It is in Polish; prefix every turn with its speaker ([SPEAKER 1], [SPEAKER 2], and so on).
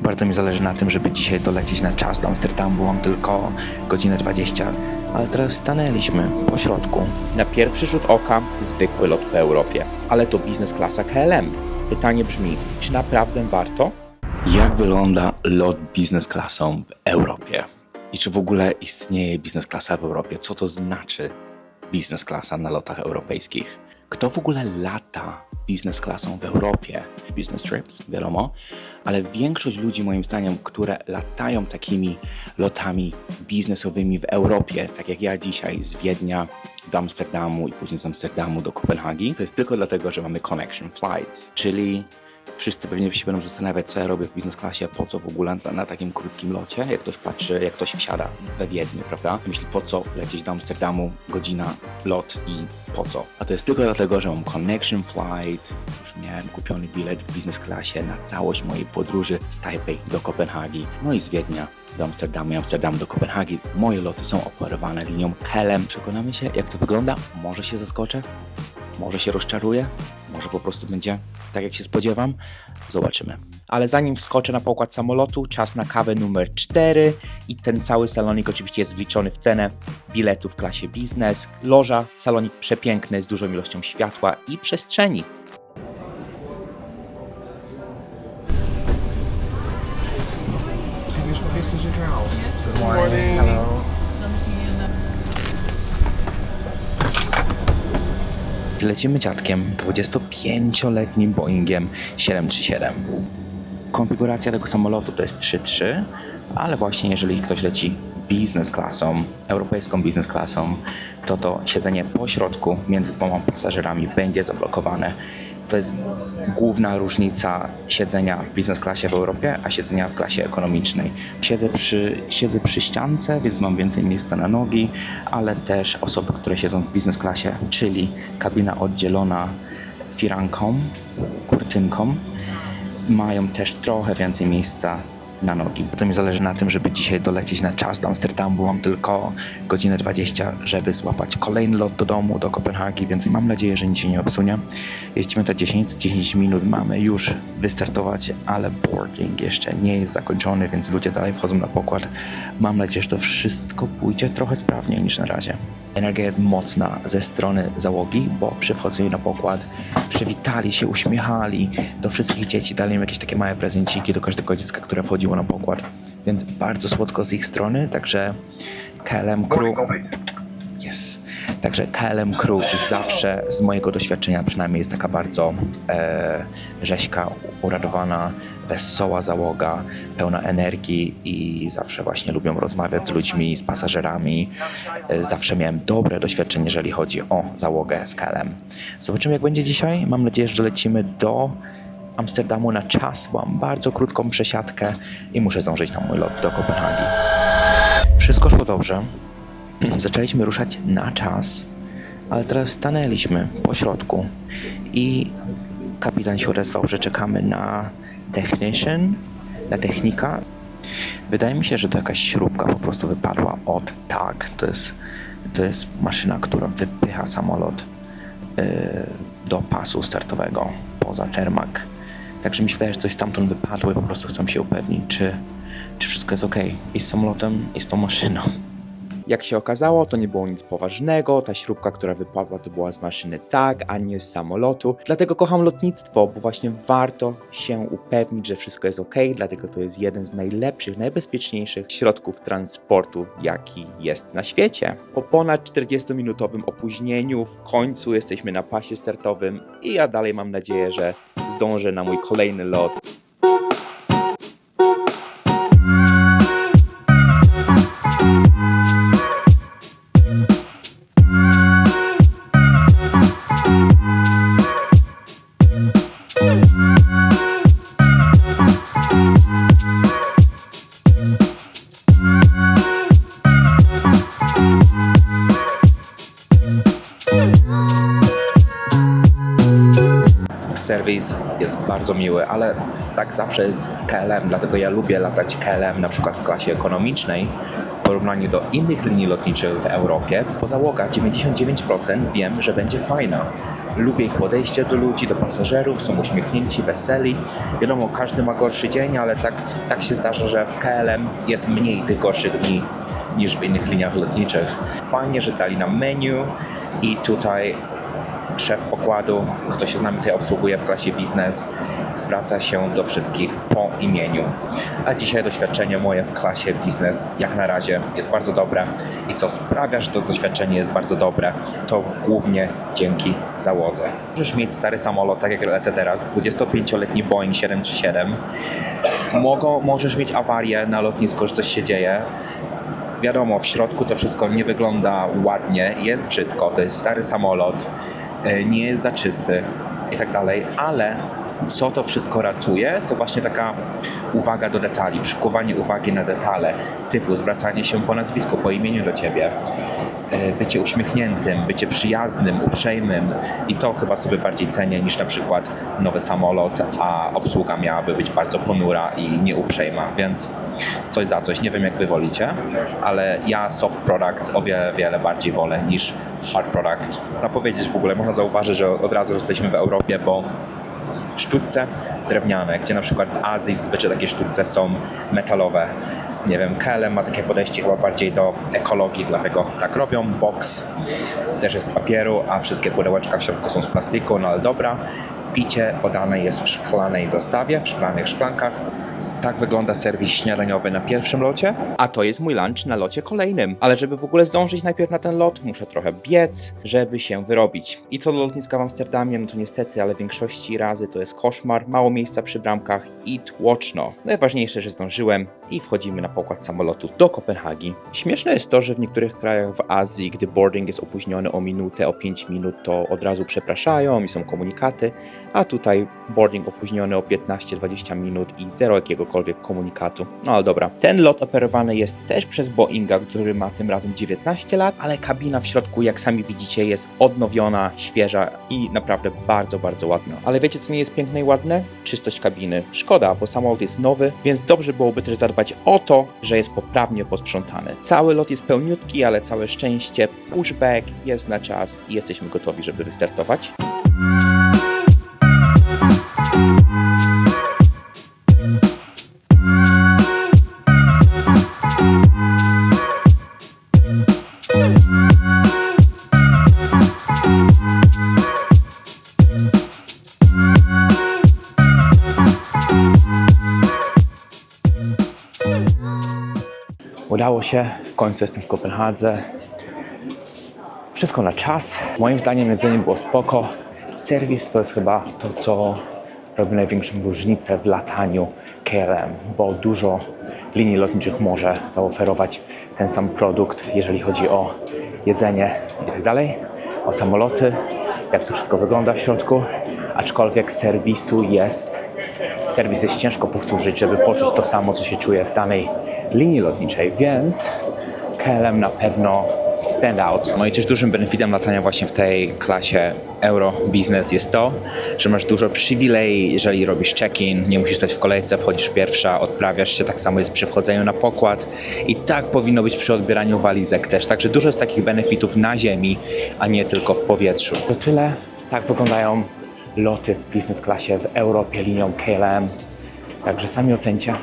[SPEAKER 1] Bardzo mi zależy na tym, żeby dzisiaj dolecieć na czas do Amsterdamu. Mam tylko godzinę 20, ale teraz stanęliśmy po środku.
[SPEAKER 2] Na pierwszy rzut oka zwykły lot po Europie, ale to biznes klasa KLM. Pytanie brzmi, czy naprawdę warto?
[SPEAKER 1] Jak wygląda lot biznes klasą w Europie? I czy w ogóle istnieje biznes klasa w Europie? Co to znaczy biznes klasa na lotach europejskich? Kto w ogóle lata biznes klasą w Europie? Business trips, wiadomo, ale większość ludzi moim zdaniem, które latają takimi lotami biznesowymi w Europie, tak jak ja dzisiaj z Wiednia do Amsterdamu i później z Amsterdamu do Kopenhagi, to jest tylko dlatego, że mamy connection flights, czyli wszyscy pewnie się będą zastanawiać, co ja robię w biznes klasie, po co w ogóle na takim krótkim locie, jak ktoś patrzy, jak ktoś wsiada we Wiedniu, prawda? Myśli, po co lecieć do Amsterdamu, godzina, lot i po co? A to jest tylko dlatego, że mam connection flight, już miałem kupiony bilet w biznes klasie na całość mojej podróży z Taipei do Kopenhagi, no i z Wiednia do Amsterdamu i Amsterdamu do Kopenhagi. Moje loty są operowane linią KLM. Przekonamy się, jak to wygląda. Może się zaskoczę, może się rozczaruję, może po prostu będzie tak, jak się spodziewam. Zobaczymy.
[SPEAKER 2] Ale zanim wskoczę na pokład samolotu, czas na kawę numer 4 i ten cały salonik oczywiście jest wliczony w cenę biletu w klasie biznes. Loża, salonik przepiękny z dużą ilością światła i przestrzeni.
[SPEAKER 3] Good morning. Hello.
[SPEAKER 1] Lecimy dziadkiem, 25-letnim Boeingiem 737. Konfiguracja tego samolotu to jest 3-3, ale właśnie jeżeli ktoś leci biznes klasą, europejską biznes klasą, to siedzenie po środku między dwoma pasażerami będzie zablokowane. To jest główna różnica siedzenia w biznes klasie w Europie, a siedzenia w klasie ekonomicznej. Siedzę przy ściance, więc mam więcej miejsca na nogi, ale też osoby, które siedzą w biznes klasie, czyli kabina oddzielona firanką, kurtynką, mają też trochę więcej miejsca na nogi. Bardzo mi zależy na tym, żeby dzisiaj dolecieć na czas do Amsterdamu. Mam tylko godzinę 20, żeby złapać kolejny lot do domu, do Kopenhagi, więc mam nadzieję, że nic się nie obsunie. Jest 9:10 minut mamy już wystartować, ale boarding jeszcze nie jest zakończony, więc ludzie dalej wchodzą na pokład. Mam nadzieję, że to wszystko pójdzie trochę sprawniej niż na razie. Energia jest mocna ze strony załogi, bo przy wchodzeniu na pokład przywitali się, uśmiechali do wszystkich dzieci, dali im jakieś takie małe prezenciki do każdego dziecka, które wchodziło na pokład. Więc bardzo słodko z ich strony, także KLM Crew... Yes. Także KLM Crew zawsze z mojego doświadczenia przynajmniej jest taka bardzo rzeźka, uradowana, wesoła załoga, pełna energii i zawsze właśnie lubią rozmawiać z ludźmi, z pasażerami. Zawsze miałem dobre doświadczenie, jeżeli chodzi o załogę z KLM. Zobaczymy, jak będzie dzisiaj. Mam nadzieję, że dolecimy do Amsterdamu na czas. Mam bardzo krótką przesiadkę i muszę zdążyć na mój lot do Kopenhagi. Wszystko szło dobrze. Zaczęliśmy ruszać na czas, ale teraz stanęliśmy po środku i kapitan się odezwał, że czekamy na technika. Wydaje mi się, że to jakaś śrubka po prostu wypadła od tak. To jest maszyna, która wypycha samolot do pasu startowego poza tarmac. Także mi się wydaje, że coś stamtąd wypadło i po prostu chcą się upewnić, czy wszystko jest ok. I z samolotem, i z tą maszyną.
[SPEAKER 2] Jak się okazało, to nie było nic poważnego, ta śrubka, która wypadła, to była z maszyny tak, a nie z samolotu. Dlatego kocham lotnictwo, bo właśnie warto się upewnić, że wszystko jest ok, dlatego to jest jeden z najlepszych, najbezpieczniejszych środków transportu, jaki jest na świecie. Po ponad 40-minutowym opóźnieniu w końcu jesteśmy na pasie startowym i ja dalej mam nadzieję, że zdążę na mój kolejny lot.
[SPEAKER 1] Serwis serwis jest bardzo miły, ale tak zawsze jest w KLM, dlatego ja lubię latać KLM na przykład w klasie ekonomicznej w porównaniu do innych linii lotniczych w Europie, bo załoga 99% wiem, że będzie fajna. Lubię ich podejście do ludzi, do pasażerów, są uśmiechnięci, weseli. Wiadomo, każdy ma gorszy dzień, ale tak się zdarza, że w KLM jest mniej tych gorszych dni niż w innych liniach lotniczych. Fajnie, że dali nam menu i tutaj szef pokładu, kto się z nami tutaj obsługuje w klasie biznes, zwraca się do wszystkich po imieniu. A dzisiaj doświadczenie moje w klasie biznes jak na razie jest bardzo dobre i co sprawia, że to doświadczenie jest bardzo dobre, to głównie dzięki załodze. Możesz mieć stary samolot, tak jak lecę teraz, 25-letni Boeing 737. Możesz mieć awarię na lotnisku, że coś się dzieje. Wiadomo, w środku to wszystko nie wygląda ładnie, jest brzydko, to jest stary samolot, nie jest za czysty i tak dalej, ale co to wszystko ratuje, to właśnie taka uwaga do detali, przykuwanie uwagi na detale, typu zwracanie się po nazwisku, po imieniu do ciebie, bycie uśmiechniętym, bycie przyjaznym, uprzejmym i to chyba sobie bardziej cenię niż na przykład nowy samolot, a obsługa miałaby być bardzo ponura i nieuprzejma, więc coś za coś. Nie wiem jak wy wolicie, ale ja soft product o wiele bardziej wolę niż hard product. Można powiedzieć w ogóle, można zauważyć, że od razu jesteśmy w Europie, bo sztućce drewniane, gdzie na przykład w Azji zazwyczaj takie sztućce są metalowe. Nie wiem, KLM ma takie podejście chyba bardziej do ekologii, dlatego tak robią. Box też jest z papieru, a wszystkie pudełeczka w środku są z plastiku, no ale dobra. Picie podane jest w szklanej zastawie, w szklanych szklankach. Tak wygląda serwis śniadaniowy na pierwszym locie.
[SPEAKER 2] A to jest mój lunch na locie kolejnym. Ale żeby w ogóle zdążyć najpierw na ten lot, muszę trochę biec, żeby się wyrobić. I co do lotniska w Amsterdamie, no to niestety, ale w większości razy to jest koszmar. Mało miejsca przy bramkach i tłoczno. Najważniejsze, że zdążyłem i wchodzimy na pokład samolotu do Kopenhagi. Śmieszne jest to, że w niektórych krajach w Azji, gdy boarding jest opóźniony o minutę, o 5 minut, to od razu przepraszają i są komunikaty. A tutaj boarding opóźniony o 15-20 minut i zero jakiegokolwiek komunikatu. No ale dobra. Ten lot operowany jest też przez Boeinga, który ma tym razem 19 lat, ale kabina w środku, jak sami widzicie, jest odnowiona, świeża i naprawdę bardzo, bardzo ładna. Ale wiecie, co nie jest piękne i ładne? Czystość kabiny. Szkoda, bo samolot jest nowy, więc dobrze byłoby też zadbać o to, że jest poprawnie posprzątany. Cały lot jest pełniutki, ale całe szczęście pushback jest na czas i jesteśmy gotowi, żeby wystartować. Udało się, w końcu jestem w Kopenhadze. Wszystko na czas. Moim zdaniem jedzenie było spoko. Serwis to jest chyba to, co robi największą różnicę w lataniu KLM, bo dużo linii lotniczych może zaoferować ten sam produkt, jeżeli chodzi o jedzenie i tak dalej, o samoloty, jak to wszystko wygląda w środku, aczkolwiek serwis jest ciężko powtórzyć, żeby poczuć to samo, co się czuje w danej linii lotniczej, więc KLM na pewno stand out.
[SPEAKER 1] No i też dużym benefitem latania właśnie w tej klasie Euro Business jest to, że masz dużo przywilei, jeżeli robisz check-in, nie musisz stać w kolejce, wchodzisz pierwsza, odprawiasz się, tak samo jest przy wchodzeniu na pokład i tak powinno być przy odbieraniu walizek też, także dużo jest takich benefitów na ziemi, a nie tylko w powietrzu.
[SPEAKER 2] To tyle. Tak wyglądają loty w business klasie w Europie linią KLM, także sami ocencie.